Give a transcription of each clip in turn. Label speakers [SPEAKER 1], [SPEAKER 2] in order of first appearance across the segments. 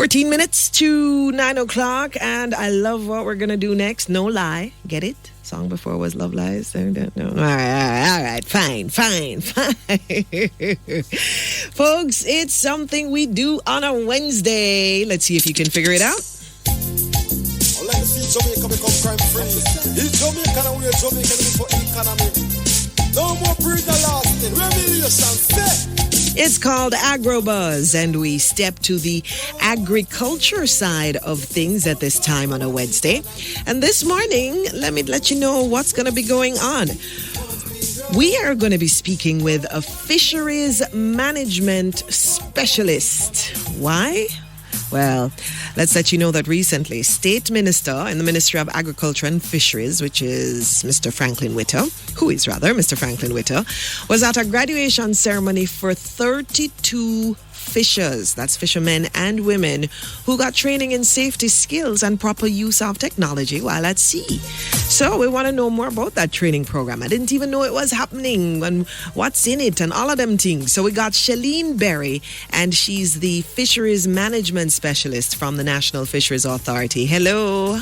[SPEAKER 1] 14 minutes to 9 o'clock, and I love what we're going to do next. No lie. Get it? Song before was Love Lies. No. All right. Fine. Folks, it's something we do on a Wednesday. Let's see if you can figure it out.
[SPEAKER 2] Let me see Jamaica become crime free. It's Jamaican and we're Jamaican for economy. No more breeder lasting. Remediation set.
[SPEAKER 1] It's called AgroBuzz, and we step to the agriculture side of things at this time on a Wednesday. And this morning, let me let you know what's going to be going on. We are going to be speaking with a Fisheries Management Specialist. Why? Well, let's let you know that recently, State Minister in the Ministry of Agriculture and Fisheries, which is Mr. Franklin Witter, Mr. Franklin Witter, was at a graduation ceremony for 32 fishers, that's fishermen and women, who got training in safety skills and proper use of technology while at sea. So we want to know more about that training program. I didn't even know it was happening and what's in it and all of them things. So we got Shellene Berry, and she's the Fisheries Management Specialist from the National Fisheries Authority. Hello,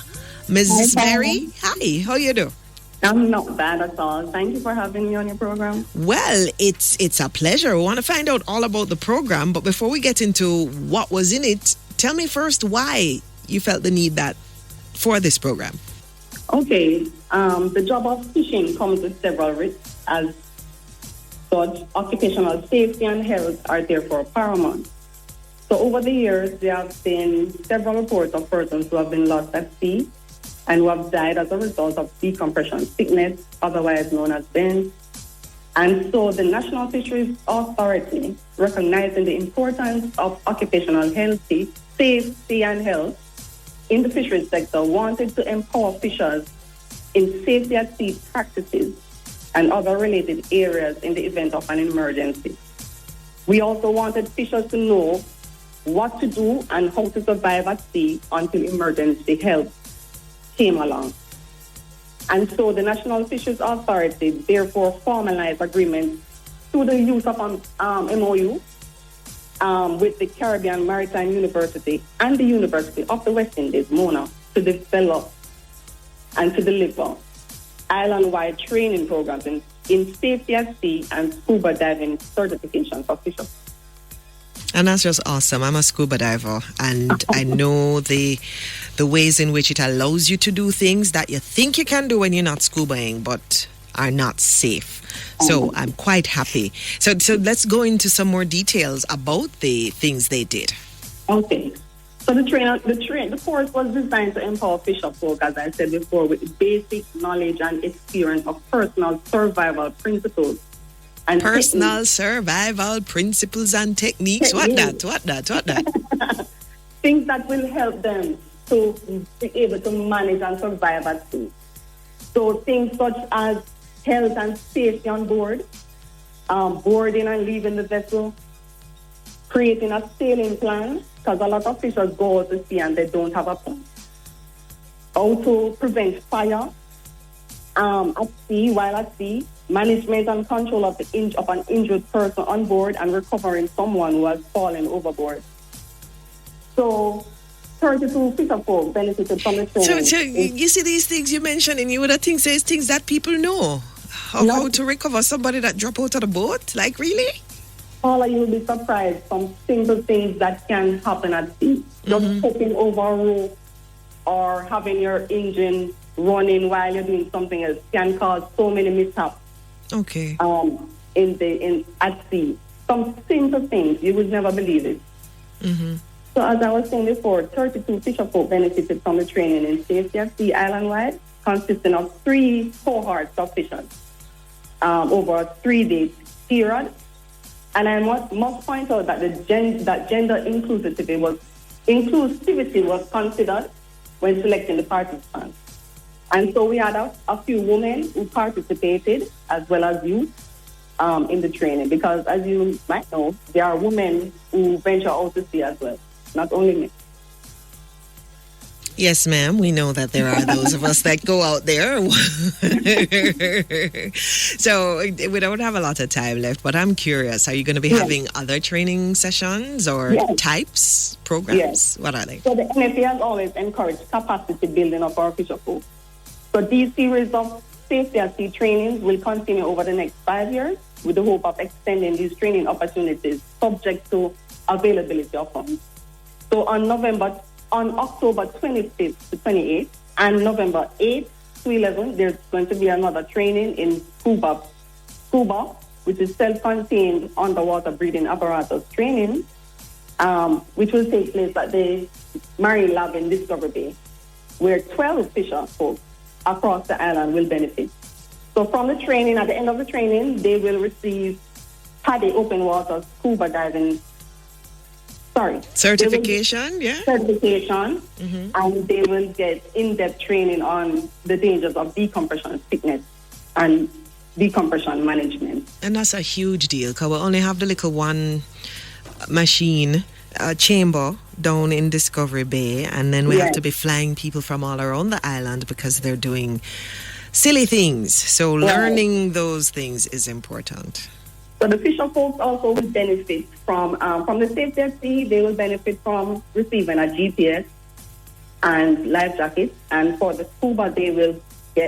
[SPEAKER 1] Mrs. Berry. Hi, how you do?
[SPEAKER 3] I'm not bad at all. Thank you for having me on your program.
[SPEAKER 1] Well, it's a pleasure. We want to find out all about the program, but before we get into what was in it, tell me first why you felt the need for this program.
[SPEAKER 3] Okay, the job of fishing comes with several risks, as such occupational safety and health are therefore paramount. So over the years, there have been several reports of persons who have been lost at sea and who have died as a result of decompression sickness, otherwise known as burns. And so the National Fisheries Authority, recognizing the importance of occupational safety and health in the fisheries sector, wanted to empower fishers in safety at sea practices and other related areas in the event of an emergency. We also wanted fishers to know what to do and how to survive at sea until emergency help came along. And so the National Fisheries Authority therefore formalized agreements through the use of an MOU with the Caribbean Maritime University and the University of the West Indies, MONA, to develop and to deliver island-wide training programs in safety at sea and scuba diving certification for fishers.
[SPEAKER 1] And that's just awesome. I'm a scuba diver, and I know the ways in which it allows you to do things that you think you can do when you're not scubaing, but are not safe. So I'm quite happy. So let's go into some more details about the things they did.
[SPEAKER 3] Okay. So the course was designed to empower fisher folk, as I said before, with basic knowledge and experience of personal survival principles. And
[SPEAKER 1] personal survival principles and techniques. What that?
[SPEAKER 3] Things that will help them to be able to manage and survive at sea. So things such as health and safety on board, boarding and leaving the vessel, creating a sailing plan, because a lot of fishers go out to sea and they don't have a plan. How to prevent fire at sea, while at sea, management and control of an injured person on board, and recovering someone who has fallen overboard. So 32 fisher folk benefited from the training.
[SPEAKER 1] So you see these things you mentioned, and you would have think says things that people know. How to recover somebody that dropped out of the boat? Like, really?
[SPEAKER 3] Paula, you'll be surprised some simple things that can happen at sea. Just hopping over a rope or having your engine running while you're doing something else can cause so many mishaps.
[SPEAKER 1] Okay.
[SPEAKER 3] At sea. Some simple things, you would never believe it.
[SPEAKER 1] Mm-hmm.
[SPEAKER 3] So as I was saying before, 32 fisher folk benefited from the training in safety at sea island-wide, consisting of 3 cohorts of fishers over a 3-day period. And I must point out that gender inclusivity was considered when selecting the participants. And so we had a few women who participated, as well as youth, in the training, because as you might know, there are women who venture out to sea as well, not only men.
[SPEAKER 1] Yes, ma'am. We know that there are those of us that go out there. So we don't have a lot of time left, but I'm curious. Are you going to be having other training sessions or types, programs?
[SPEAKER 3] Yes.
[SPEAKER 1] What are they?
[SPEAKER 3] So the NFA has always encouraged capacity building of our fisher folk. So these series of safety at sea trainings will continue over the next 5 years with the hope of extending these training opportunities subject to availability of funds. So on October 25th to 28th and November 8th to 11th, there's going to be another training in Scuba, which is self-contained underwater breathing apparatus training, which will take place at the Marine Lab in Discovery Bay, where 12 fisher folks across the island will benefit. So from the training, at the end of the training, they will receive PADI open water scuba diving
[SPEAKER 1] certification,
[SPEAKER 3] certification, and they will get in-depth training on the dangers of decompression sickness and decompression management.
[SPEAKER 1] And that's a huge deal because we only have the little one machine chamber down in Discovery Bay, and then we have to be flying people from all around the island because they're doing silly things. So learning those things is important.
[SPEAKER 3] So the fisher folks also will benefit from the safety at sea. They will benefit from receiving a GPS and life jacket. And for the scuba, they will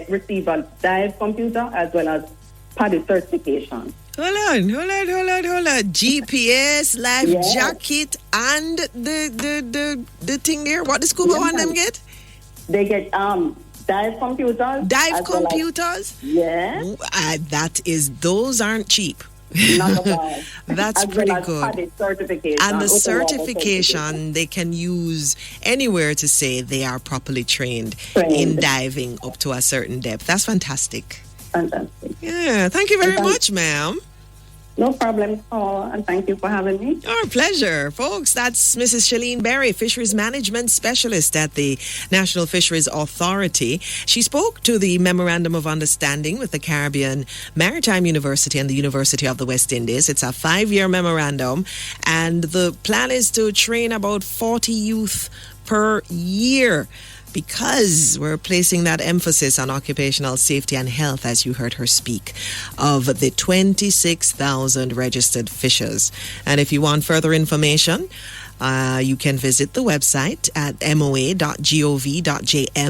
[SPEAKER 3] receive a dive computer as well as PADI certification.
[SPEAKER 1] Hold on. GPS, life jacket, and the thing there. What the scuba one them get?
[SPEAKER 3] They get dive computers.
[SPEAKER 1] Dive computers? Those aren't cheap.
[SPEAKER 3] Not at all.
[SPEAKER 1] That's pretty good. And the certification they can use anywhere to say they are properly trained in diving up to a certain depth. That's fantastic.
[SPEAKER 3] Fantastic.
[SPEAKER 1] Yeah, thank you very much, ma'am.
[SPEAKER 3] No problem at all, and thank you for having me.
[SPEAKER 1] Our pleasure. Folks, that's Mrs. Shellene Berry, Fisheries Management Specialist at the National Fisheries Authority. She spoke to the Memorandum of Understanding with the Caribbean Maritime University and the University of the West Indies. It's a 5-year memorandum, and the plan is to train about 40 youth per year, because we're placing that emphasis on occupational safety and health, as you heard her speak, of the 26,000 registered fishers. And if you want further information, you can visit the website at moa.gov.jm.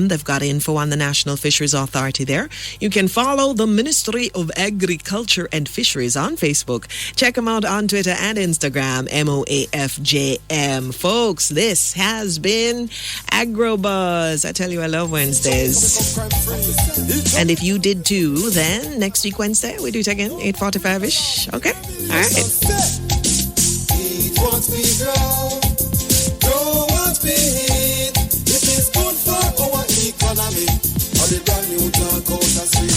[SPEAKER 1] They've got info on the National Fisheries Authority there. You can follow the Ministry of Agriculture and Fisheries on Facebook. Check them out on Twitter and Instagram, MOAFJM. Folks, this has been AgroBuzz. I tell you, I love Wednesdays. And if you did too, then next week, Wednesday, we do it again, 8:45-ish. Okay? All right.
[SPEAKER 2] Once we grow once we hit. It is good for our economy. All the brand new talk out as we